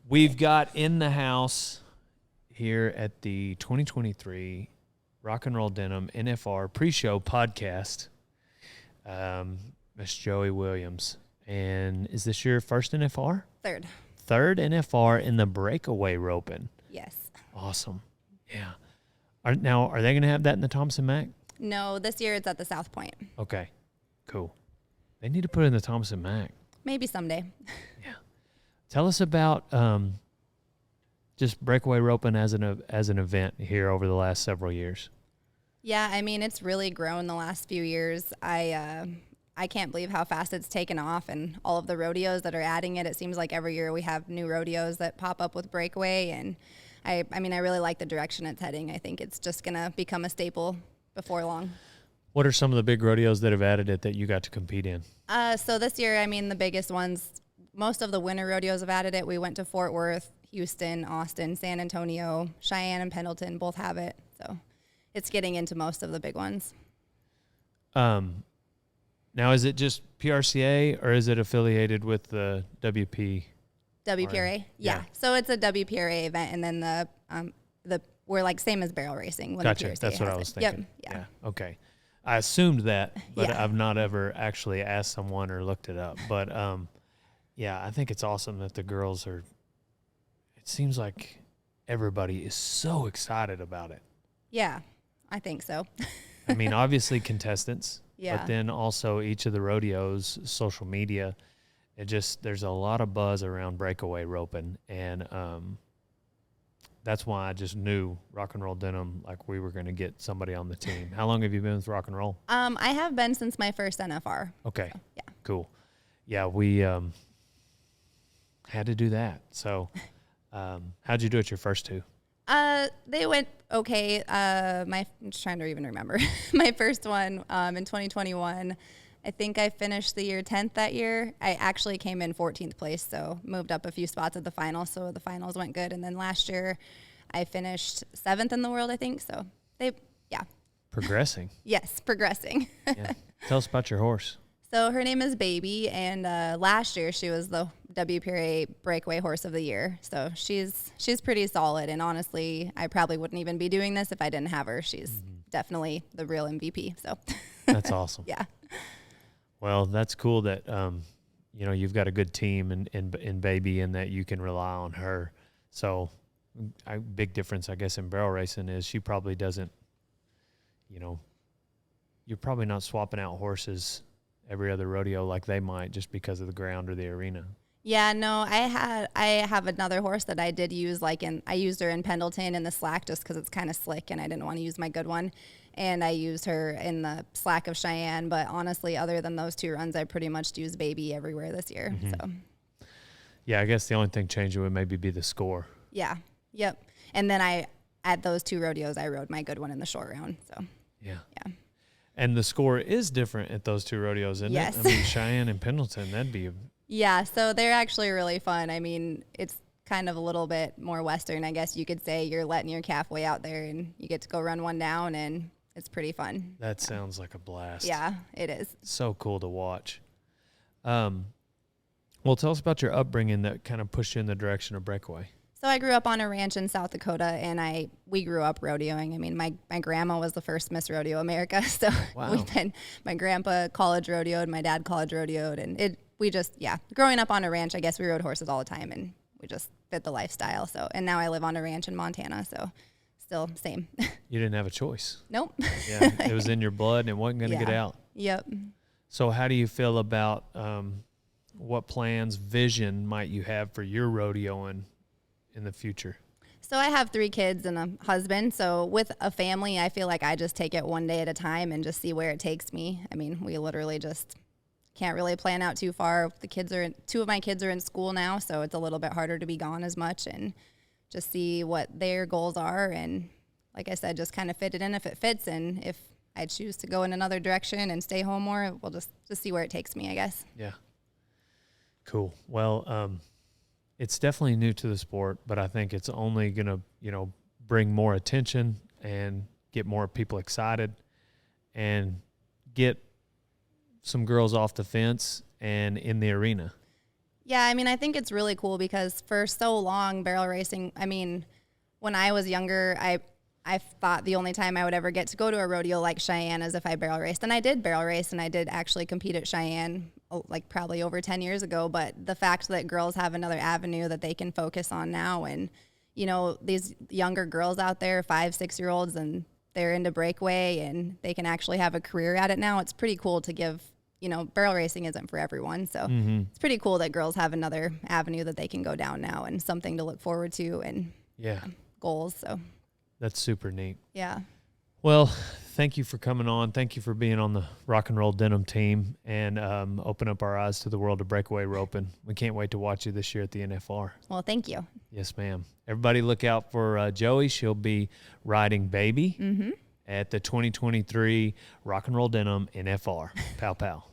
We've got in the house here at the 2023 Rock and Roll Denim NFR pre-show podcast, Miss Joey Williams. And is this your first NFR? Third. Third NFR in the Breakaway roping. Yes. Awesome. Yeah. Are they going to have that in the Thompson Mac? No, this year it's at the South Point. Okay. Cool. They need to put it in the Thompson Mac. Maybe someday. Yeah. Tell us about just breakaway roping as an event here over the last several years. Yeah, I mean, it's really grown the last few years. I can't believe how fast it's taken off, and all of the rodeos that are adding it. It seems like every year we have new rodeos that pop up with breakaway, and I really like the direction it's heading. I think it's just going to become a staple before long. What are some of the big rodeos that have added it that you got to compete in? So this year, I mean, the biggest ones, most of the winter rodeos have added it. We went to Fort Worth, Houston, Austin, San Antonio, Cheyenne, and Pendleton both have it. So it's getting into most of the big ones. Now, is it just PRCA or is it affiliated with the WP? WPRA? Yeah. So it's a WPRA event, and then we're like same as barrel racing. Gotcha. That's what I was thinking. Yep. Yeah. Okay. I assumed that, but Yeah. I've not ever actually asked someone or looked it up. But, yeah, I think it's awesome that the girls are – it seems like everybody is so excited about it. Yeah, I think so. I mean, obviously contestants, Yeah. but then also each of the rodeos, social media, there's a lot of buzz around breakaway roping, and that's why I just knew Rock and Roll Denim, like we were going to get somebody on the team. How long have you been with Rock and Roll? I have been since my first NFR. Okay. So, yeah. Cool. Yeah, we had to do that. So how'd you do it your first two? They went okay. I'm just trying to even remember. My first one in 2021, I think I finished the year 10th that year. I actually came in 14th place, so moved up a few spots at the finals, so the finals went good. And then last year, I finished 7th in the world, I think. So Progressing. Yes, progressing. Yeah. Tell us about your horse. So her name is Baby, and last year she was the WPRA Breakaway Horse of the Year. So she's pretty solid, and honestly, I probably wouldn't even be doing this if I didn't have her. She's definitely the real MVP. So That's awesome. Yeah. Well, that's cool that you've got a good team in Baby, and that you can rely on her. So big difference, I guess, in barrel racing is she probably doesn't. You're probably not swapping out horses every other rodeo like they might just because of the ground or the arena. Yeah, no, I have another horse that I did use, I used her in Pendleton in the slack just because it's kind of slick and I didn't want to use my good one. And I used her in the slack of Cheyenne, but honestly, other than those two runs, I pretty much used Baby everywhere this year. Mm-hmm. So, yeah, I guess the only thing changing would maybe be the score. Yeah, yep. And then at those two rodeos, I rode my good one in the short round. So, yeah. And the score is different at those two rodeos, isn't yes. it? I mean, Cheyenne and Pendleton, that'd be Yeah, so they're actually really fun. I mean, it's kind of a little bit more Western, I guess you could say. You're letting your calf way out there, and you get to go run one down, and it's pretty fun. That sounds like a blast. Yeah, it is. So cool to watch. Well, tell us about your upbringing that kind of pushed you in the direction of breakaway. So I grew up on a ranch in South Dakota, and we grew up rodeoing. I mean, my grandma was the first Miss Rodeo America, so Wow. my grandpa college rodeoed, my dad college rodeoed, and growing up on a ranch, I guess we rode horses all the time, and we just fit the lifestyle. So, and now I live on a ranch in Montana, so still same. You didn't have a choice. Nope. Yeah, it was in your blood, and it wasn't going to get out. Yep. So how do you feel about what plans, vision might you have for your rodeoing in the future? So I have 3 kids and a husband. So with a family, I feel like I just take it one day at a time and just see where it takes me. I mean, we literally just can't really plan out too far. 2 of my kids are in school now, so it's a little bit harder to be gone as much and just see what their goals are. And like I said, just kind of fit it in if it fits. And if I choose to go in another direction and stay home more, we'll just see where it takes me, I guess. Yeah. Cool. Well, it's definitely new to the sport, but I think it's only going to, bring more attention and get more people excited and get some girls off the fence and in the arena. Yeah, I mean, I think it's really cool because for so long, barrel racing, I mean, when I was younger, I thought the only time I would ever get to go to a rodeo like Cheyenne is if I barrel raced. And I did barrel race, and I did actually compete at Cheyenne, like probably over 10 years ago. But the fact that girls have another avenue that they can focus on now, and, you know, these younger girls out there, 5, 6-year-olds, and they're into breakaway and they can actually have a career at it now, it's pretty cool to give, you know, barrel racing isn't for everyone. So it's pretty cool that girls have another avenue that they can go down now and something to look forward to and goals. So that's super neat. Yeah. Well, thank you for coming on. Thank you for being on the Rock and Roll Denim team and open up our eyes to the world of breakaway roping. We can't wait to watch you this year at the NFR. Well, thank you. Yes, ma'am. Everybody look out for Joey. She'll be riding Baby at the 2023 Rock and Roll Denim NFR. Pow, pow.